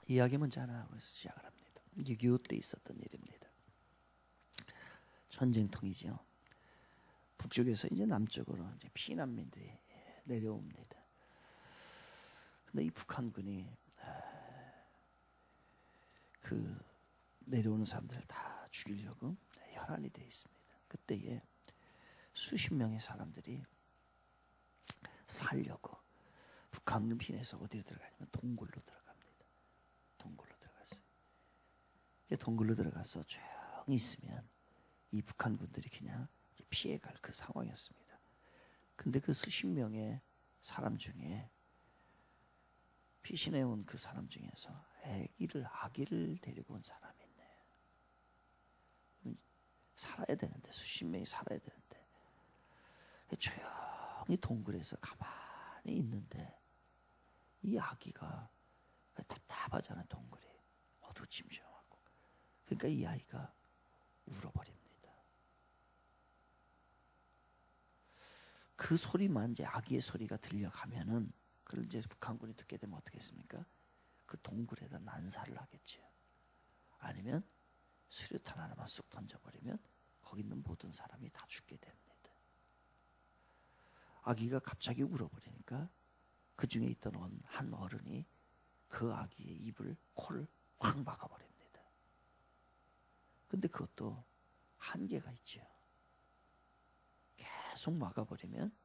이야기 먼저 하나 하고 시작을 합니다. 6.25 때 있었던 일입니다. 전쟁통이죠. 북쪽에서 이제 남쪽으로 이제 피난민들이 내려옵니다. 근데 이 북한군이 그 내려오는 사람들을 다 죽이려고 혈안이 되어 있습니다. 그때에 수십 명의 사람들이 살려고 북한을 피해서 어디로 들어가냐면 동굴로 들어갑니다. 동굴로 들어갔어요. 동굴로 들어가서 조용히 있으면 이 북한군들이 그냥 피해갈 그 상황이었습니다. 근데 그 수십 명의 사람 중에 피신해 온 그 사람 중에서 아기를 데리고 온 사람이 있네요. 살아야 되는데, 수십 명이 살아야 되는데 조용히 동굴에서 가만히 있는데 이 아기가 답답하잖아. 동굴이 어두침침하고. 그러니까 이 아이가 울어버립니다. 그 소리만, 이제 아기의 소리가 들려가면은, 그걸 이제 북한군이 듣게 되면 어떻게 했습니까? 그 동굴에다 난사를 하겠죠. 아니면 수류탄 하나만 쑥 던져버리면 거기 있는 모든 사람이 다 죽게 됩니다. 아기가 갑자기 울어버리니까 그 중에 있던 한 어른이 그 아기의 코를 확 막아버립니다. 근데 그것도 한계가 있죠. 계속 막아버리면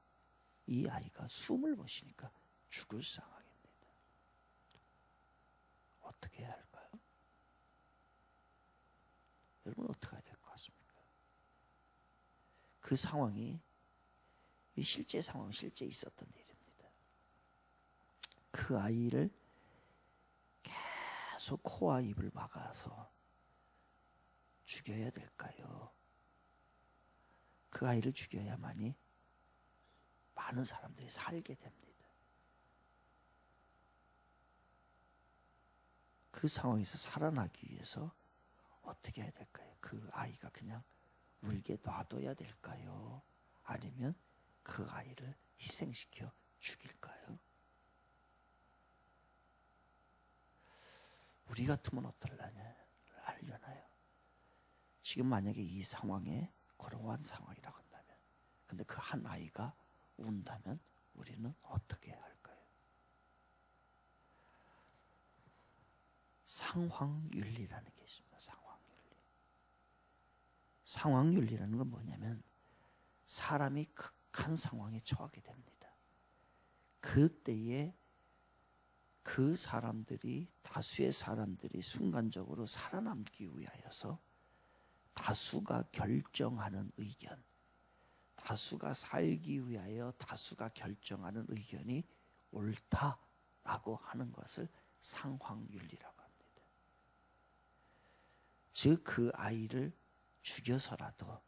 이 아이가 숨을 못 쉬니까 죽을 상황입니다. 어떻게 해야 할까요? 여러분, 어떻게 해야 될 것 같습니까? 그 상황이 실제 상황, 실제 있었던 일입니다. 그 아이를 계속 코와 입을 막아서 죽여야 될까요? 그 아이를 죽여야만이 많은 사람들이 살게 됩니다. 그 상황에서 살아나기 위해서 어떻게 해야 될까요? 그 아이가 그냥 울게 놔둬야 될까요? 아니면 그 아이를 희생시켜 죽일까요? 우리 같으면 어떨려나요? 지금 만약에 이 상황에 그러한 상황이라고 한다면, 근데 그 한 아이가 운다면 우리는 어떻게 해야 할까요? 상황윤리라는 게 있습니다. 상황윤리라는 건 뭐냐면, 사람이 극한 상황에 처하게 됩니다. 그때에 그 사람들이, 다수의 사람들이 순간적으로 살아남기 위하여서 다수가 결정하는 의견, 다수가 살기 위하여 다수가 결정하는 의견이 옳다라고 하는 것을 상황윤리라고 합니다. 즉, 그 아이를 죽여서라도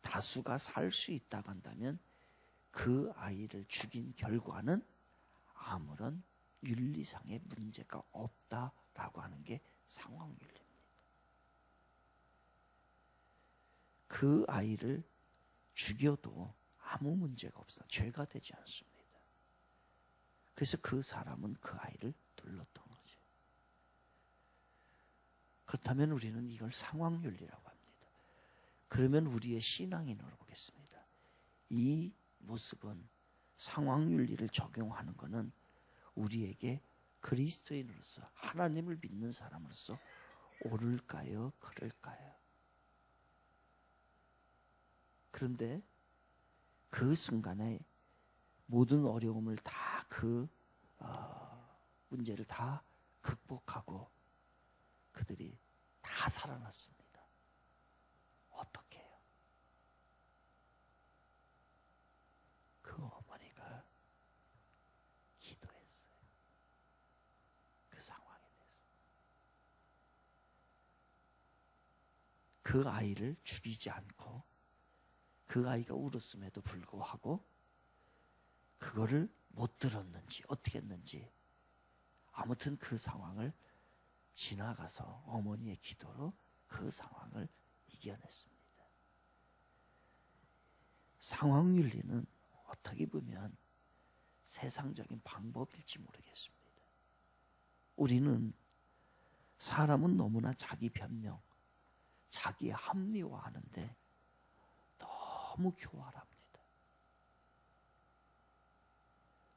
다수가 살 수 있다고 한다면 그 아이를 죽인 결과는 아무런 윤리상의 문제가 없다라고 하는 게 상황윤리입니다. 그 아이를 죽여도 아무 문제가 없어. 죄가 되지 않습니다. 그래서 그 사람은 그 아이를 둘렀던 거죠. 그렇다면 우리는 이걸 상황윤리라고 합니다. 그러면 우리의 신앙인으로 보겠습니다. 이 모습은, 상황윤리를 적용하는 것은 우리에게 그리스도인으로서, 하나님을 믿는 사람으로서 옳을까요? 그럴까요? 그런데 그 순간에 모든 어려움을 다 문제를 다 극복하고 그들이 다 살아났습니다. 어떻게 해요? 그 어머니가 기도했어요. 그 상황에 대해서. 그 아이를 죽이지 않고, 그 아이가 울었음에도 불구하고 그거를 못 들었는지 어떻게 했는지, 아무튼 그 상황을 지나가서 어머니의 기도로 그 상황을 이겨냈습니다. 상황윤리는 어떻게 보면 세상적인 방법일지 모르겠습니다. 우리는 사람은 너무나 자기 변명, 자기 합리화하는데 너무 교활합니다.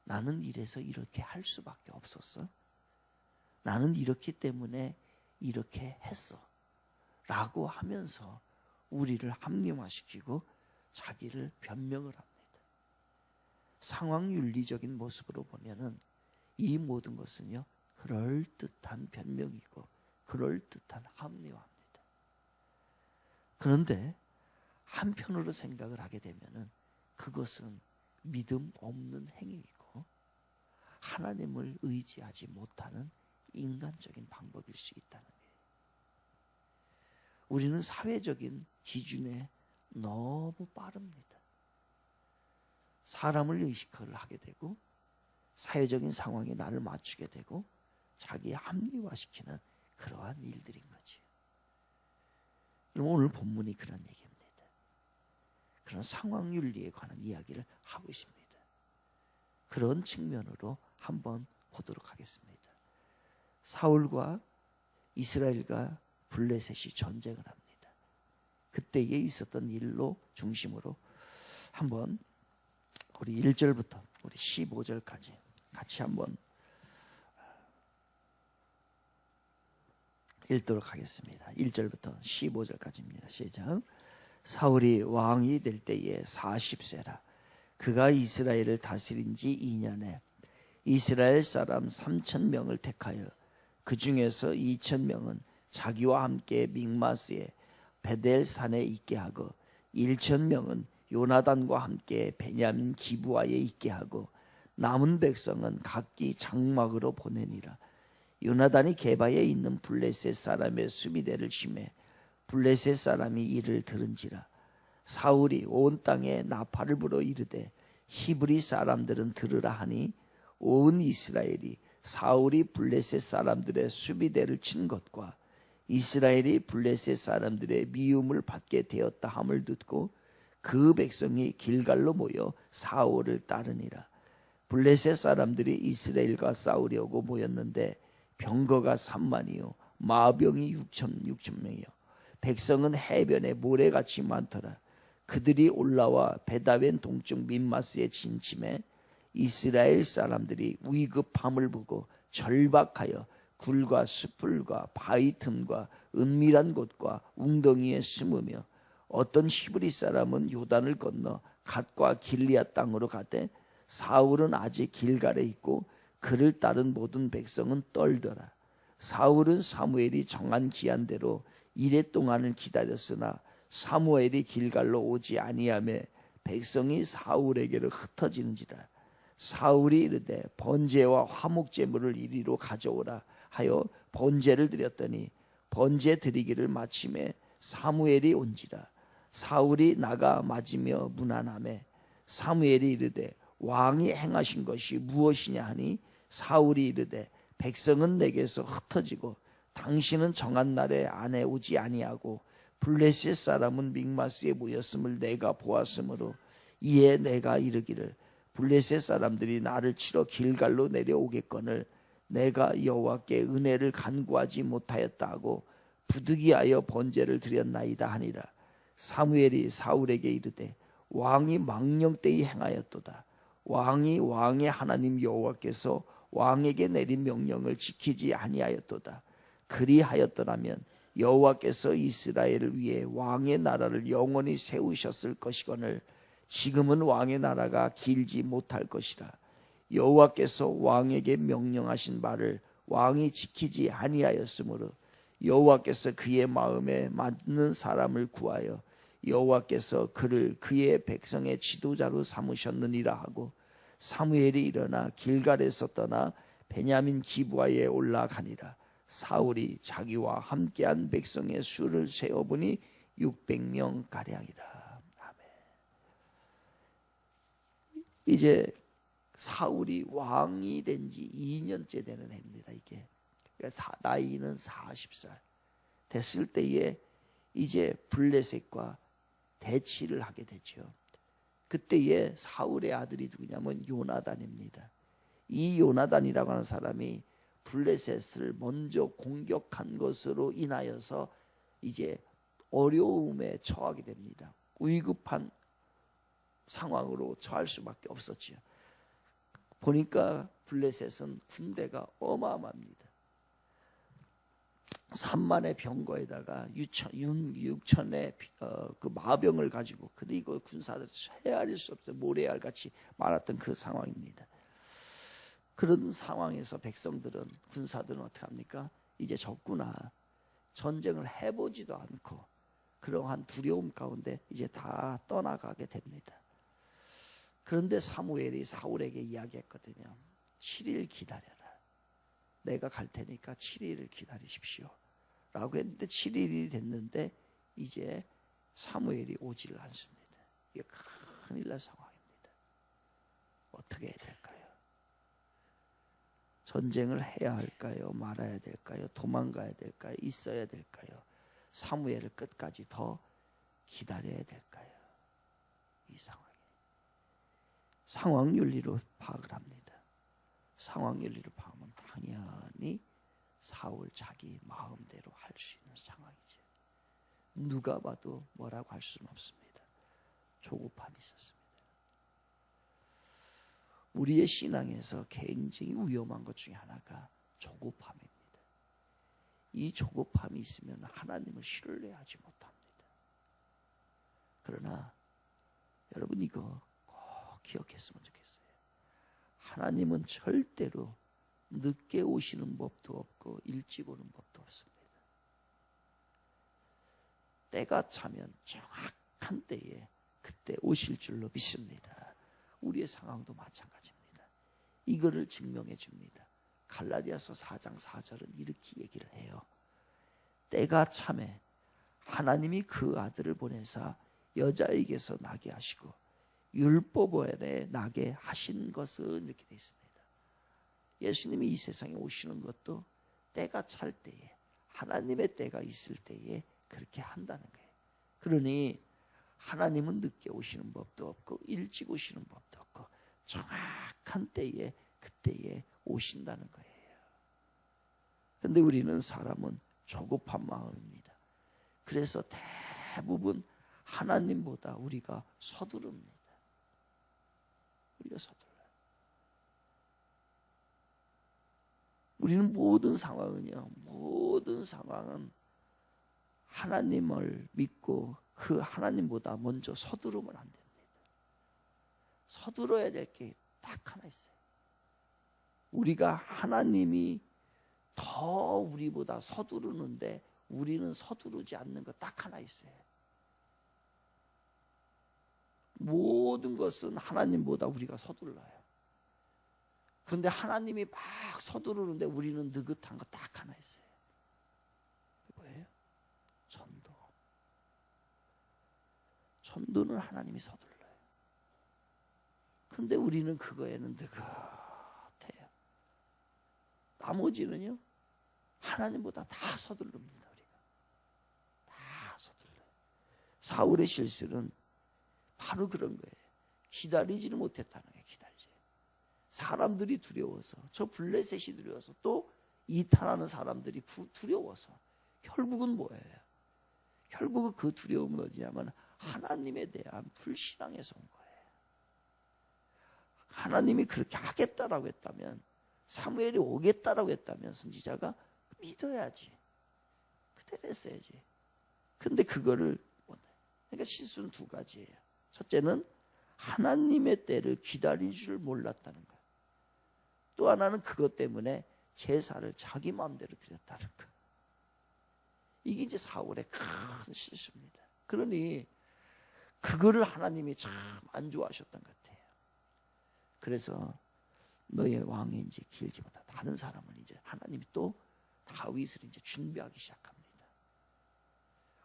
나는 이래서 이렇게 할 수밖에 없었어. 나는 이렇기 때문에 이렇게 했어. 라고 하면서 우리를 합리화시키고 자기를 변명을 합니다. 상황윤리적인 모습으로 보면은 이 모든 것은요, 그럴듯한 변명이고 그럴듯한 합리화입니다. 그런데 한편으로 생각을 하게 되면은 그것은 믿음 없는 행위이고 하나님을 의지하지 못하는 인간적인 방법일 수 있다는 거예요. 우리는 사회적인 기준에 너무 빠릅니다. 사람을 의식을 하게 되고 사회적인 상황에 나를 맞추게 되고 자기 합리화시키는 그러한 일들인 거지. 오늘 본문이 그런 얘기입니다. 그런 상황윤리에 관한 이야기를 하고 있습니다. 그런 측면으로 한번 보도록 하겠습니다. 사울과 이스라엘과 블레셋이 전쟁을 합니다. 그때에 있었던 일로 중심으로 한번 우리 1절부터 우리 15절까지 같이 한번 읽도록 하겠습니다. 1절부터 15절까지입니다. 시작. 사울이 왕이 될 때에 40세라. 그가 이스라엘을 다스린 지 2년에 이스라엘 사람 3,000명을 택하여 그 중에서 2,000명은 자기와 함께 믹마스에 베델 산에 있게 하고 1,000명은 요나단과 함께 베냐민 기브아에 있게 하고 남은 백성은 각기 장막으로 보내니라. 요나단이 게바에 있는 블레셋 사람의 수비대를 심해 블레셋 사람이 이를 들은지라. 사울이 온 땅에 나팔을 불어 이르되 히브리 사람들은 들으라 하니 온 이스라엘이 사울이 블레셋 사람들의 수비대를 친 것과 이스라엘이 블레셋 사람들의 미움을 받게 되었다 함을 듣고 그 백성이 길갈로 모여 사울을 따르니라. 블레셋 사람들이 이스라엘과 싸우려고 모였는데 병거가 3만이요 마병이 6,000명이요 백성은 해변에 모래같이 많더라. 그들이 올라와 베다웬 동쪽 민마스에 진침해 이스라엘 사람들이 위급함을 보고 절박하여 굴과 숯불과 바위 틈과 은밀한 곳과 웅덩이에 숨으며 어떤 히브리 사람은 요단을 건너 갓과 길리앗 땅으로 가되 사울은 아직 길갈에 있고 그를 따른 모든 백성은 떨더라. 사울은 사무엘이 정한 기한대로 이레 동안을 기다렸으나 사무엘이 길갈로 오지 아니하매 백성이 사울에게로 흩어지는지라. 사울이 이르되 번제와 화목 제물을 이리로 가져오라 하여 번제를 드렸더니 번제 드리기를 마침에 사무엘이 온지라. 사울이 나가 맞으며 문안하매 사무엘이 이르되 왕이 행하신 것이 무엇이냐 하니 사울이 이르되 백성은 내게서 흩어지고 당신은 정한 날에 안에 오지 아니하고 블레셋 사람은 믹마스에 모였음을 내가 보았으므로 이에 내가 이르기를 블레셋 사람들이 나를 치러 길갈로 내려오겠거늘 내가 여호와께 은혜를 간구하지 못하였다 하고 부득이하여 번제를 드렸나이다 하니라. 사무엘이 사울에게 이르되 왕이 망령되이 행하였도다. 왕이 왕의 하나님 여호와께서 왕에게 내린 명령을 지키지 아니하였도다. 그리하였더라면 여호와께서 이스라엘을 위해 왕의 나라를 영원히 세우셨을 것이거늘 지금은 왕의 나라가 길지 못할 것이라. 여호와께서 왕에게 명령하신 바를 왕이 지키지 아니하였으므로 여호와께서 그의 마음에 맞는 사람을 구하여 여호와께서 그를 그의 백성의 지도자로 삼으셨느니라 하고 사무엘이 일어나 길갈에서 떠나 베냐민 기브아에 올라가니라. 사울이 자기와 함께한 백성의 수를 세어보니 600명 가량이라. 아멘. 이제 사울이 왕이 된 지 2년째 되는 해입니다. 이게 나이는 40살 됐을 때에 이제 블레셋과 대치를 하게 되죠. 그때에 사울의 아들이 누구냐면 요나단입니다. 이 요나단이라고 하는 사람이 블레셋을 먼저 공격한 것으로 인하여서 이제 어려움에 처하게 됩니다. 위급한 상황으로 처할 수밖에 없었지요. 보니까 블레셋은 군대가 어마어마합니다. 3만의 병거에다가 6천의 그 마병을 가지고, 근데 이거 군사들 헤아릴 수 없어요. 모래알 같이 많았던 그 상황입니다. 그런 상황에서 백성들은, 군사들은 어떻게 합니까? 이제 적구나, 전쟁을 해보지도 않고 그러한 두려움 가운데 이제 다 떠나가게 됩니다. 그런데 사무엘이 사울에게 이야기했거든요. 7일 기다려라. 내가 갈 테니까 7일을 기다리십시오 라고 했는데 7일이 됐는데 이제 사무엘이 오지를 않습니다. 이게 큰일 날 상황입니다. 어떻게 해야 될까요? 전쟁을 해야 할까요? 말아야 될까요? 도망가야 될까요? 있어야 될까요? 사무엘을 끝까지 더 기다려야 될까요? 이 상황 윤리로 파악을 합니다. 상황 윤리로 파악하면 당연히 사울 자기 마음대로 할 수 있는 상황이죠. 누가 봐도 뭐라고 할 수는 없습니다. 조급함이 있었습니다. 우리의 신앙에서 굉장히 위험한 것 중에 하나가 조급함입니다. 이 조급함이 있으면 하나님을 신뢰하지 못합니다. 그러나 여러분 이거 꼭 기억했으면 좋겠어요. 하나님은 절대로 늦게 오시는 법도 없고 일찍 오는 법도 없습니다. 때가 차면 정확한 때에 그때 오실 줄로 믿습니다. 우리의 상황도 마찬가지입니다. 이거를 증명해 줍니다. 갈라디아서 4장 4절은 이렇게 얘기를 해요. 때가 참에 하나님이 그 아들을 보내사 여자에게서 나게 하시고 율법 아래 나게 하신 것은 이렇게 되어 있습니다. 예수님이 이 세상에 오시는 것도 때가 찰 때에, 하나님의 때가 있을 때에 그렇게 한다는 거예요. 그러니 하나님은 늦게 오시는 법도 없고 일찍 오시는 법도 없고 정확한 때에 그때에 오신다는 거예요. 그런데 우리는 사람은 조급한 마음입니다. 그래서 대부분 하나님보다 우리가 서두릅니다. 우리가 서둘러요. 우리는 모든 상황은 하나님을 믿고 그 하나님보다 먼저 서두르면 안 됩니다. 서둘러야 될 게 딱 하나 있어요. 우리가 하나님이 더 우리보다 서두르는데 우리는 서두르지 않는 거 딱 하나 있어요. 모든 것은 하나님보다 우리가 서둘러요. 그런데 하나님이 막 서두르는데 우리는 느긋한 거 딱 하나 있어요. 뭐예요? 전도. 전도는 하나님이 서둘러요. 근데 우리는 그거에는 느긋해요. 나머지는요, 하나님보다 다 서두릅니다. 우리가 다 서둘러요. 사울의 실수는 바로 그런 거예요. 기다리지를 못했다는 거예요. 사람들이 두려워서, 저 블레셋이 두려워서, 또 이탈하는 사람들이 두려워서, 결국은 뭐예요? 결국은 그 두려움은 어디냐면 하나님에 대한 불신앙에서 온 거예요. 하나님이 그렇게 하겠다라고 했다면, 사무엘이 오겠다라고 했다면 선지자가 믿어야지. 그대로 했어야지. 근데 그거를 못해. 그러니까 실수는 두 가지예요. 첫째는 하나님의 때를 기다릴 줄 몰랐다는 거예요. 또 하나는 그것 때문에 제사를 자기 마음대로 드렸다는 거. 이게 이제 사울의 큰 실수입니다. 그러니 그거를 하나님이 참 안 좋아하셨던 것 같아요. 그래서 너의 왕이 이제 길지 못하다. 다른 사람은 이제 하나님이 또 다윗을 이제 준비하기 시작합니다.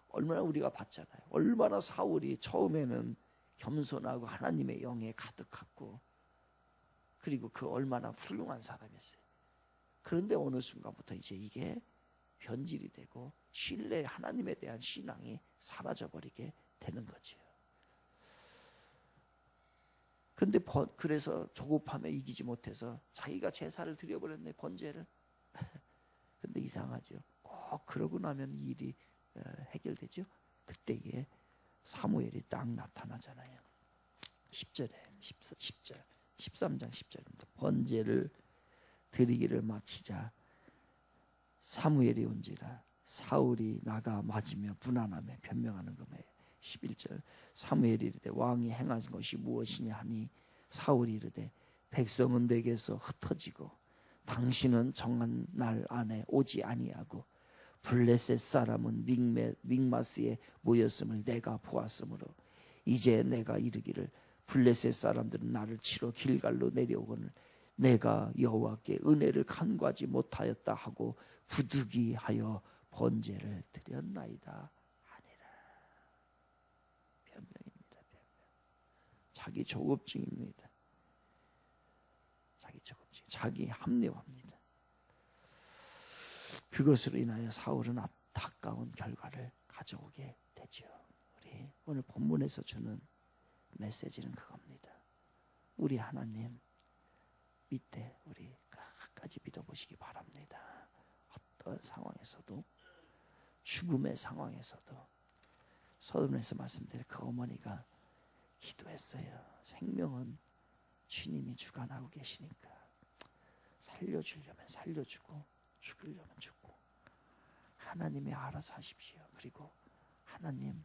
얼마나 우리가 봤잖아요. 얼마나 사울이 처음에는 겸손하고 하나님의 영에 가득하고, 그리고 그 얼마나 훌륭한 사람이었어요. 그런데 어느 순간부터 이제 이게 변질이 되고 하나님에 대한 신앙이 사라져버리게 되는 거죠. 근데 그래서 조급함에 이기지 못해서 자기가 제사를 드려버렸네, 번제를. 근데 이상하죠. 꼭 그러고 나면 이 일이 해결되죠. 그때에 사무엘이 딱 나타나잖아요. 10절에 10절 13장 10절입니다. 번제를 드리기를 마치자 사무엘이 온지라 사울이 나가 맞으며 분한하며 변명하는 것에 11절 사무엘이 이르되 왕이 행한 것이 무엇이냐 하니 사울이 이르되 백성은 내게서 흩어지고 당신은 정한 날 안에 오지 아니하고 블레셋 사람은 믹마스에 모였음을 내가 보았으므로 이제 내가 이르기를 블레셋 사람들은 나를 치러 길갈로 내려오거늘 내가 여호와께 은혜를 간구하지 못하였다 하고 부득이하여 번제를 드렸나이다 하니라. 변명입니다. 변명. 자기 조급증입니다. 자기 조급증, 자기 합리화입니다. 그것으로 인하여 사울은 안타까운 결과를 가져오게 되죠. 우리 오늘 본문에서 주는 메시지는 그겁니다. 우리 하나님 밑에 우리 끝까지 믿어보시기 바랍니다. 어떤 상황에서도 죽음의 상황에서도 서론에서 말씀드린 그 어머니가 기도했어요. 생명은 주님이 주관하고 계시니까 살려주려면 살려주고 죽으려면 죽고 하나님이 알아서 하십시오. 그리고 하나님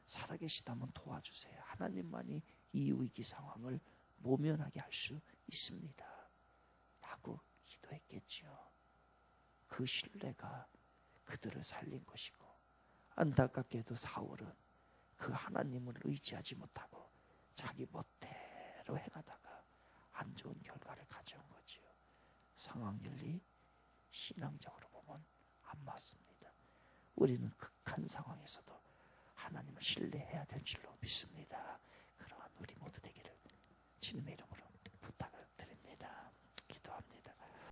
살아계시다면 도와주세요. 하나님만이 이 위기 상황을 모면하게 할 수 있습니다. 라고 기도했겠지요. 그 신뢰가 그들을 살린 것이고 안타깝게도 사울은 그 하나님을 의지하지 못하고 자기 멋대로 행하다가 안 좋은 결과를 가져온 거지요. 상황윤리 신앙적으로 보면 안 맞습니다. 우리는 극한 상황에서도 하나님을 신뢰해야 될 줄로 믿습니다. 그러한 우리 모두 되기를 주님의 이름으로